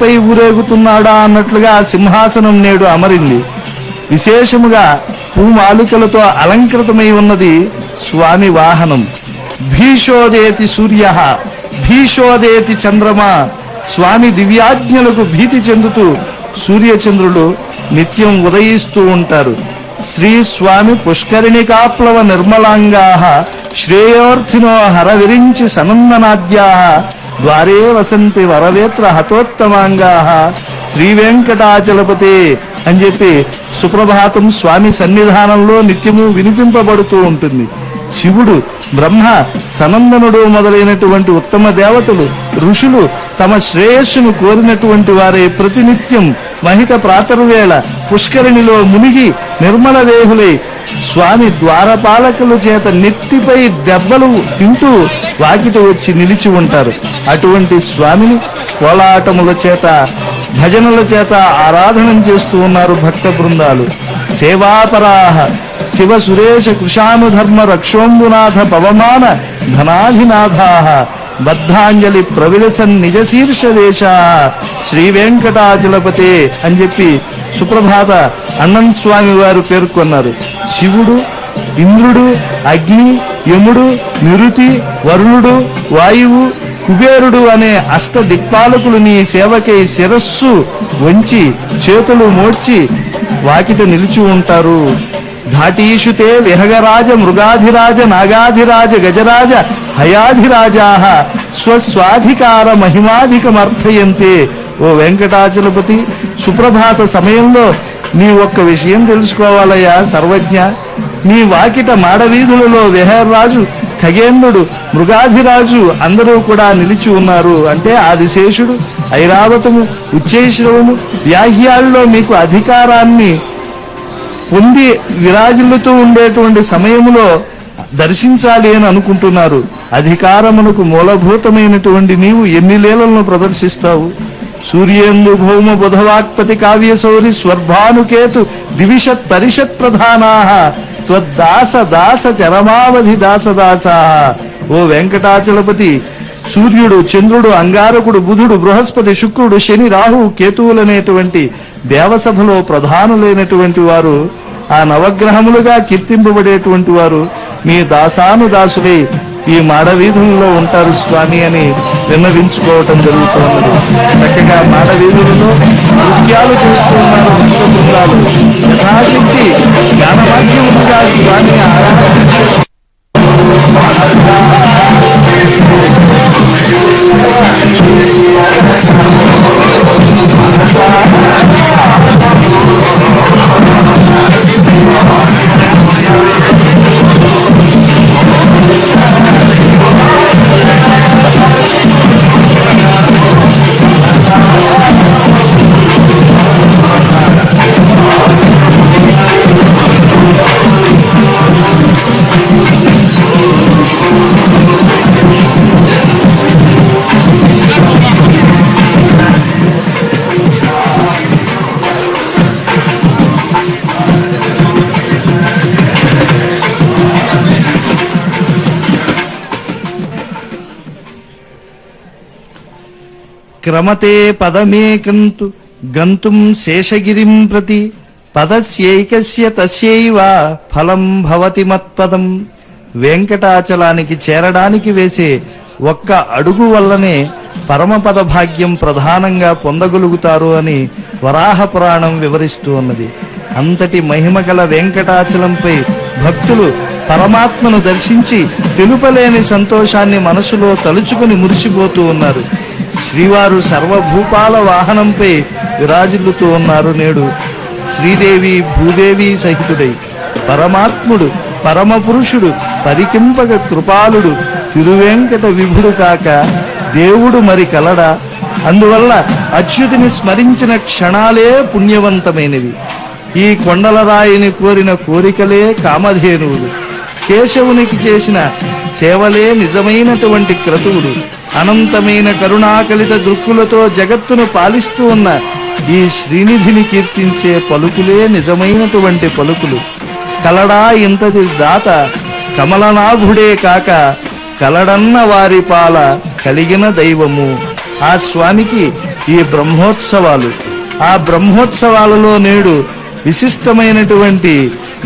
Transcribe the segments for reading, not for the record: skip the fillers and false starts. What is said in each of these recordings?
పై ఊరేగుతున్నాడా అన్నట్లుగా సింహాసనం నేడు అమరింది. విశేషముగా పూమాలికలతో అలంకృతమై ఉన్నది స్వామి వాహనం. భీషోదేతి సూర్య, భీషోదేతి చంద్రమా. స్వామి దివ్యాజ్ఞలకు భీతి చెందుతూ సూర్యచంద్రులు నిత్యం ఉదయిస్తూ ఉంటారు. శ్రీ స్వామి పుష్కరిణికాప్లవ నిర్మలాంగా శ్రేయోర్థినో హరవిరించి సనందనాద్యా ద్వారే వసంతి వరవేత్ర హతోత్తమాంగా శ్రీ వెంకటాచలపతే అని చెప్పి సుప్రభాతం స్వామి సన్నిధానంలో నిత్యము వినిపింపబడుతూ ఉంటుంది. శివుడు, బ్రహ్మ, సనందనుడు మొదలైనటువంటి ఉత్తమ దేవతలు, ఋషులు తమ శ్రేయస్సును కోరినటువంటి వారే ప్రతినిత్యం మహిత ప్రాతర్వేళ పుష్కరిణిలో మునిగి నిర్మల దేహులై స్వామి ద్వారపాలకుల చేత నెత్తిపై దెబ్బలు తింటూ వాకిట వచ్చి నిలిచి ఉంటారు. అటువంటి స్వామిని కోలాటముల చేత, భజనల చేత ఆరాధనం చేస్తూ ఉన్నారు భక్త బృందాలు. సేవాపరాహ శివ సురేశ కృషానుధర్మ రక్షోంబునాథ పవమాన ధనాధినాథా బద్ధాంజలి ప్రవిలసన్ నిజ శీర్షదేశ శ్రీ వెంకటాచలపతే అని చెప్పి సుప్రభాత అన్నం స్వామి వారు పేర్కొన్నారు. శివుడు, ఇంద్రుడు, అగ్ని, యముడు, నిరుతి, వరుణుడు, వాయువు, కుబేరుడు అనే అష్ట దిక్పాలకులు నీ సేవకై శిరస్సు వంచి చేతులు మోడ్చి వాకిట నిలిచి ఉంటారు. ఘాటీషుతే విహగరాజ మృగాధిరాజ నాగాధిరాజ గజరాజ హయాధిరాజా స్వస్వాధికార మహిమాధికమర్థయంతే. ఓ వెంకటాచలపతి, సుప్రభాత సమయంలో నీ ఒక్క విషయం తెలుసుకోవాలయ్యా సర్వజ్ఞ. నీ వాకిట మాడవీధులలో విహరాజు, ఖగేంద్రుడు, మృగాధిరాజు అందరూ కూడా నిలిచి ఉన్నారు. అంటే ఆదిశేషుడు, ఐరావతము, ఉచ్చైశ్రవము, వ్యాహ్యాల్లో మీకు అధికారాన్ని పొంది విరాజిల్లుతూ ఉండేటువంటి సమయంలో దర్శించాలి అని అనుకుంటున్నారు. అధికారమునకు మూలభూతమైనటువంటి నీవు ఎన్ని లీలలను ప్రదర్శిస్తావు. సూర్యేందు భౌమ బుధవాక్పతి కావ్యశౌరి స్వర్భానుకేతు దివిషత్ పరిషత్ ప్రధానా త్వద్దాస దాస చరమావధి దాసదాసా. ఓ వెంకటాచలపతి, సూర్యుడు, చంద్రుడు, అంగారకుడు, బుధుడు, బృహస్పతి, శుక్రుడు, శని, రాహు, కేతువులనేటువంటి దేవసభలో ప్రధానులైనటువంటి వారు, ఆ నవగ్రహములుగా కీర్తింపబడేటువంటి వారు మీ దాసానుదాసులై ఈ మాడవీధులలో ఉంటారు స్వామి అని విన్నవించుకోవటం జరుగుతున్నది. చక్కగా మాడవీధులలో నృత్యాలు చేస్తూ ఉన్నారు భక్త బృందాలు. యథాశక్తి జ్ఞానవాక్యముగా స్వామిని ఆరాధించారు. క్రమతే పదమేకంతు గంతుం శేషగిరిం ప్రతి పదస్యైకస్య తస్యైవ ఫలం భవతి మత్పదం. వెంకటాచలానికి చేరడానికి వేసే ఒక్క అడుగు వల్లనే పరమపద భాగ్యం ప్రధానంగా పొందగలుగుతారు అని వరాహ పురాణం వివరిస్తూ ఉన్నది. అంతటి మహిమగల వెంకటాచలంపై భక్తులు పరమాత్మను దర్శించి తెలుపలేని సంతోషాన్ని మనసులో తలుచుకుని మురిసిపోతూ ఉన్నారు. శ్రీవారు సర్వభూపాల వాహనంపై విరాజిల్లుతూ ఉన్నారు. నేడు శ్రీదేవి భూదేవి సహితుడై పరమాత్ముడు, పరమపురుషుడు, పరికింపగ కృపాలుడు, తిరువెంకట విభుడు కాక దేవుడు మరి కలడా. అందువల్ల అచ్యుతిని స్మరించిన క్షణాలే పుణ్యవంతమైనవి. ఈ కొండలరాయిని కోరిన కోరికలే కామధేనువులు. కేశవునికి చేసిన సేవలే నిజమైనటువంటి క్రతువులు. అనంతమైన కరుణాకలిత దృక్కులతో జగత్తును పాలిస్తూ ఉన్న ఈ శ్రీనిధిని కీర్తించే పలుకులే నిజమైనటువంటి పలుకులు. కలడా ఇంతటి దాత కమలనాభుడే కాక కలడన్న వారి పాల కలిగిన దైవము. ఆ స్వామికి ఈ బ్రహ్మోత్సవాలు. ఆ బ్రహ్మోత్సవాలలో నేడు విశిష్టమైనటువంటి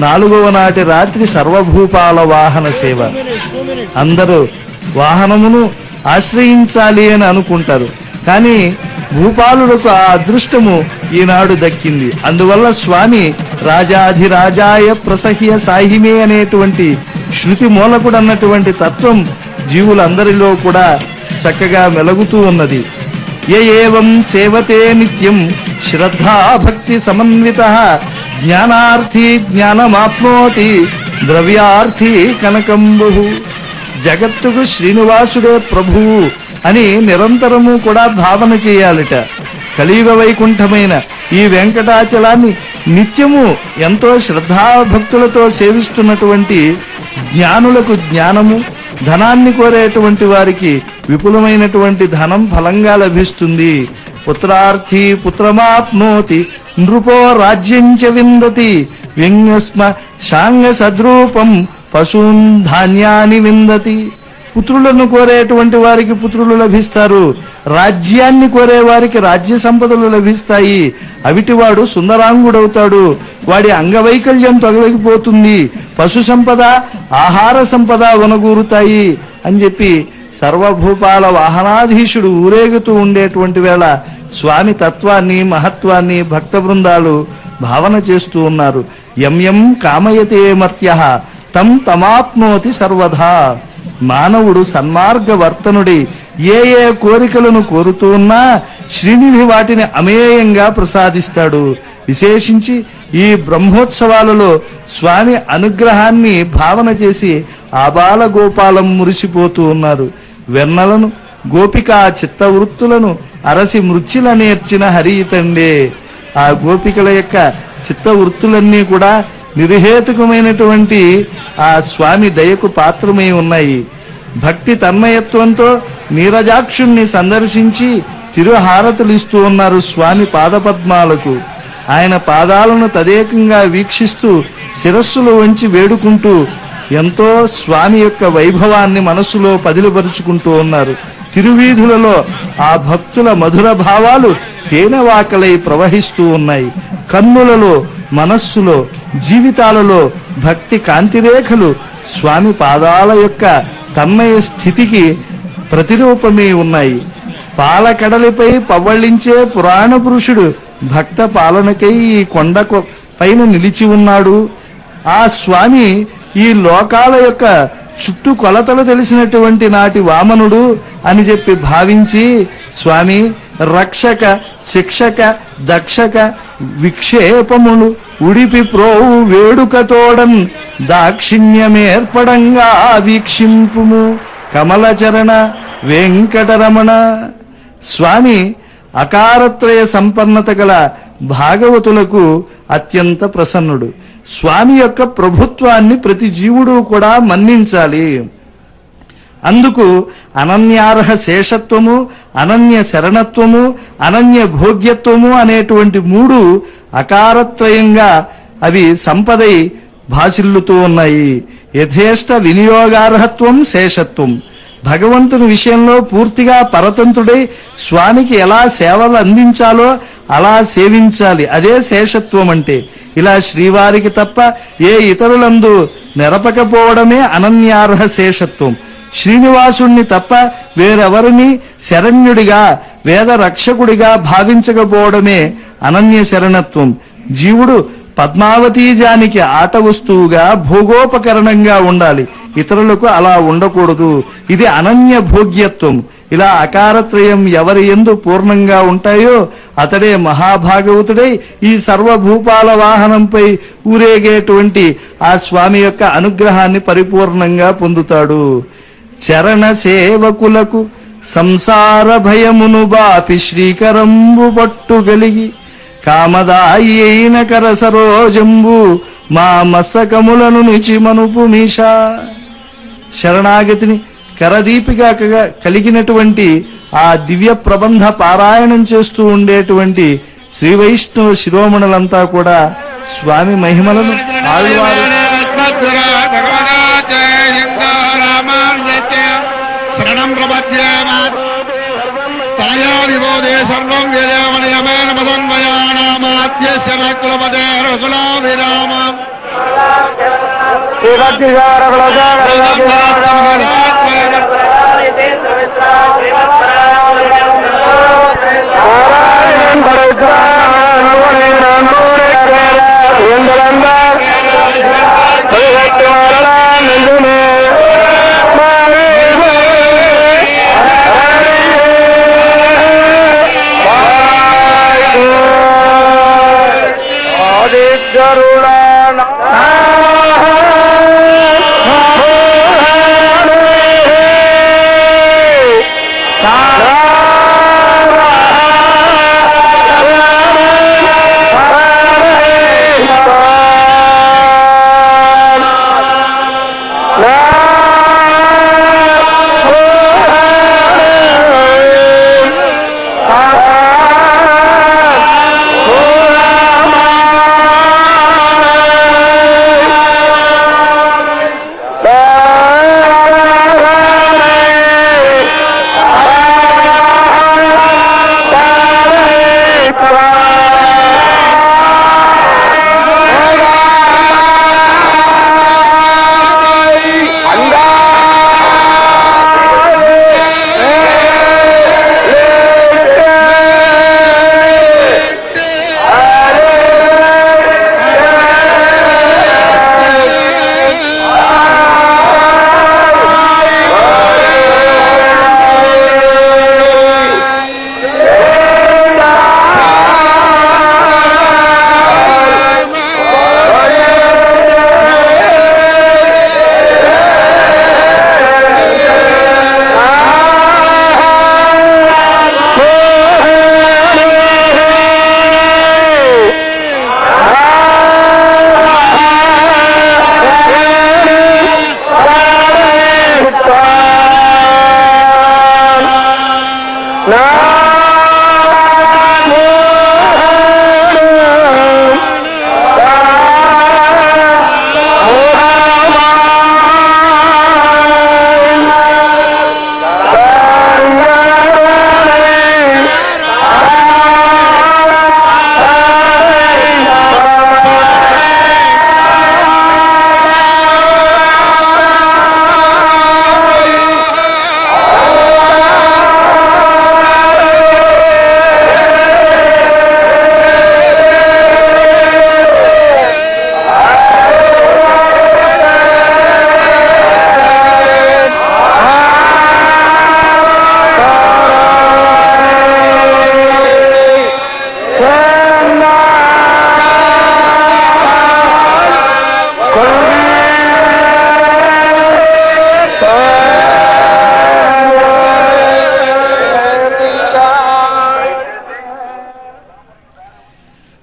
4వ నాటి రాత్రి సర్వభూపాల వాహన సేవ. అందరూ వాహనమును ఆశ్రయించాలి అని అనుకుంటారు, కానీ భూపాలులకు ఆ అదృష్టము ఈనాడు దక్కింది. అందువల్ల స్వామి రాజాధిరాజాయ ప్రసహ్య సాహిమే అనేటువంటి శృతి మూలకుడు అన్నటువంటి తత్వం జీవులందరిలో కూడా చక్కగా మెలుగుతూ ఉన్నది. ఏవం సేవతే నిత్యం శ్రద్ధాభక్తి సమన్వితః జ్ఞానార్థీ జ్ఞానమాప్నోతి ద్రవ్యార్థీ కనకంబు. జగత్తుకు శ్రీనివాసుడే ప్రభువు అని నిరంతరము కూడా భావన చేయాలిట. కలియుగ వైకుంఠమైన ఈ వెంకటాచలాన్ని నిత్యము ఎంతో శ్రద్ధాభక్తులతో సేవిస్తున్నటువంటి జ్ఞానులకు జ్ఞానము, ధనాన్ని కోరేటువంటి వారికి విపులమైనటువంటి ధనం ఫలంగా లభిస్తుంది. పుత్రార్థి పుత్రమాప్నోతి నృపో రాజ్యంచ విందతి వ్యంగ్యస్మ శాంగ సద్రూపం పశూన్ ధాన్యాన్ని విందతి. పుత్రులను కోరేటువంటి వారికి పుత్రులు లభిస్తారు, రాజ్యాన్ని కోరే వారికి రాజ్య సంపదలు లభిస్తాయి. అవిటివాడు సుందరాంగుడవుతాడు, వాడి అంగవైకల్యం తొలగిపోతుంది, పశు సంపద ఆహార సంపద వనగూరుతాయి అని చెప్పి సర్వభూపాల వాహనాధీశుడు ఊరేగుతూ ఉండేటువంటి వేళ స్వామి తత్వాన్ని మహత్వాన్ని భక్త బృందాలు భావన చేస్తూ ఉన్నారు. యం కామయతే మర్త్యః తం తమాప్నోతి సర్వదా. మానవుడు సన్మార్గవర్తనుడి ఏ కోరికలను కోరుతూ ఉన్నా శ్రీనిధి వాటిని అమేయంగా ప్రసాదిస్తాడు. విశేషించి ఈ బ్రహ్మోత్సవాలలో స్వామి అనుగ్రహాన్ని భావన చేసి ఆబాల గోపాలం మురిసిపోతూ ఉన్నారు. వెన్నలను గోపికా చిత్తవృత్తులను అరసి మృత్యుల నేర్చిన హరితండే. ఆ గోపికల యొక్క చిత్తవృత్తులన్నీ కూడా నిర్హేతుకమైనటువంటి ఆ స్వామి దయకు పాత్రమై ఉన్నాయి. భక్తి తన్మయత్వంతో నీరజాక్షుణ్ణి సందర్శించి తిరుహారతులు ఇస్తూ ఉన్నారు స్వామి పాదపద్మాలకు. ఆయన పాదాలను తదేకంగా వీక్షిస్తూ శిరస్సులు వంచి వేడుకుంటూ ఎంతో స్వామి యొక్క వైభవాన్ని మనస్సులో పదిలపరుచుకుంటూ ఉన్నారు. తిరువీధులలో ఆ భక్తుల మధుర భావాలు తేనెవాకలై ప్రవహిస్తూ ఉన్నాయి. కన్నులలో, మనస్సులో, జీవితాలలో భక్తి కాంతిరేఖలు స్వామి పాదాల యొక్క తన్మయ స్థితికి ప్రతిరూపమే ఉన్నాయి. పాలకడలిపై పవ్వళించే పురాణ పురుషుడు భక్త పాలనకై ఈ కొండ పైన నిలిచి ఉన్నాడు. ఆ స్వామి ఈ లోకాల యొక్క చుట్టూ కొలతలు తెలిసినటువంటి నాటి వామనుడు అని చెప్పి భావించి స్వామి రక్షక శిక్షక దక్షక విక్షేపములు ఉడిపి ప్రోవు వేడుకతోడన్ దాక్షిణ్యమేర్పడంగా వీక్షింపుము కమలచరణ వెంకటరమణ. స్వామి అకారత్రయ సంపన్నత గల భాగవతులకు అత్యంత ప్రసన్నుడు. స్వామి యొక్క ప్రభుత్వాన్ని ప్రతి జీవుడు కూడా మన్నించాలి. అందుకు అనన్యార్హ శేషత్వము, అనన్య శరణత్వము, అనన్య భోగ్యత్వము అనేటువంటి 3 అకారత్రయంగా అవి సంపదై భాసిల్లుతూ ఉన్నాయి. యథేష్ట వినియోగార్హత్వం శేషత్వం. భగవంతుని విషయంలో పూర్తిగా పరతంత్రుడై స్వామికి ఎలా సేవలు అందించాలో అలా సేవించాలి. అదే శేషత్వం అంటే. ఇలా శ్రీవారికి తప్ప ఏ ఇతరులందు నెరపకపోవడమే అనన్యార్హ శేషత్వం. శ్రీనివాసుణ్ణి తప్ప వేరెవరిని శరణ్యుడిగా వేద రక్షకుడిగా భావించకపోవడమే అనన్య శరణత్వం. జీవుడు పద్మావతీజానికి ఆట వస్తువుగా భోగోపకరణంగా ఉండాలి, ఇతరులకు అలా ఉండకూడదు. ఇది అనన్య భోగ్యత్వం. ఇలా అకారత్రయం ఎవరి యందు పూర్ణంగా ఉంటాయో అతడే మహాభాగవతుడై ఈ సర్వభూపాల వాహనంపై ఊరేగేటువంటి ఆ స్వామి యొక్క అనుగ్రహాన్ని పరిపూర్ణంగా పొందుతాడు. చరణ సేవకులకు సంసార భయమును బాపి శ్రీకరంబు పట్టుగలిగి కామదాయి అయిన కర సరోజంబు మా మస్తకములను నుంచి మనుపు మీషా. శరణాగతిని కరదీపిగా కలిగినటువంటి ఆ దివ్య ప్రబంధ పారాయణం చేస్తూ ఉండేటువంటి శ్రీ వైష్ణవ శిరోమణులంతా కూడా స్వామి మహిమలను ఆళ్వారు శరణం ప్రపద్యేమ తనయో విభూదే సర్వం విజయమణియమేన మదన్మయానామాద్యస్య నకులపదే రఘులాభిరామ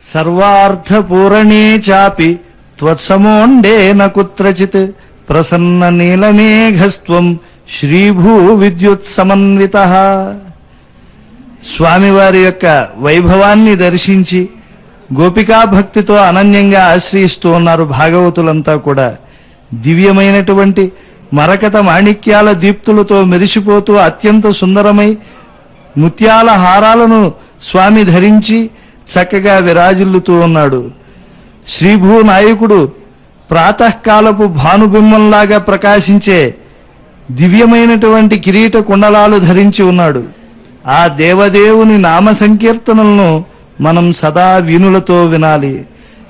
సర్వార్థపూరణే చాపి త్వత్సమోండేన కుత్రచిత్ ప్రసన్న నీలమేఘస్త్వం శ్రీభూ విద్యుత్ సమన్వితః. స్వామివారి యొక్క వైభవాన్ని దర్శించి గోపికా భక్తితో అనన్యంగా ఆశ్రయిస్తూ ఉన్నారు భాగవతులంతా కూడా. దివ్యమైనటువంటి మరకత మాణిక్యాల దీప్తులతో మెరిసిపోతూ అత్యంత సుందరమై ముత్యాల హారాలను స్వామి ధరించి చక్కగా విరాజిల్లుతూ ఉన్నాడు. శ్రీభూ నాయకుడు ప్రాతకాలపు భానుబింబంలాగా ప్రకాశించే దివ్యమైనటువంటి కిరీట కుండలాలు ధరించి ఉన్నాడు. ఆ దేవదేవుని నామ సంకీర్తనలను మనం సదా వీణులతో వినాలి.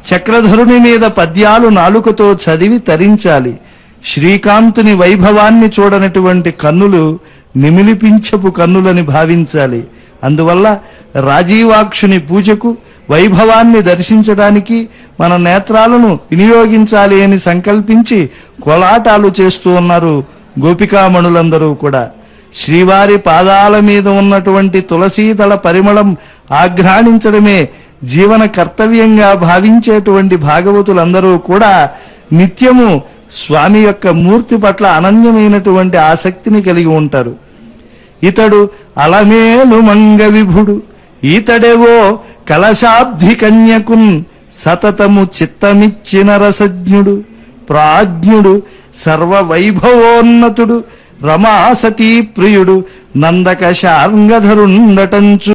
చక్రధరుని మీద పద్యాలు నాలుకతో చదివి తరించాలి. శ్రీకాంతుని వైభవాన్ని చూడనటువంటి కన్నులు నిమిలిపించపు కన్నులని భావించాలి. అందువల్ల రాజీవాక్షుని పూజకు వైభవాన్ని దర్శించడానికి మన నేత్రాలను వినియోగించాలి అని సంకల్పించి కోలాటాలు చేస్తూ ఉన్నారు గోపికామణులందరూ కూడా. శ్రీవారి పాదాల మీద ఉన్నటువంటి తులసీదళ పరిమళం ఆఘ్రాణించడమే జీవన కర్తవ్యంగా భావించేటువంటి భాగవతులందరూ కూడా నిత్యము స్వామి యొక్క మూర్తి పట్ల అనన్యమైనటువంటి ఆసక్తిని కలిగి ఉంటారు. ఇతడు అలమేలు మంగ విభుడు, ఈతడేవో కలశాబ్ది కన్యకున్ సతతము చిత్తమిచ్చిన రసజ్ఞుడు, ప్రాజ్ఞుడు, సర్వవైభవోన్నతుడు, రమాసతీ ప్రియుడు, నందక శార్ంగధరుండటంచు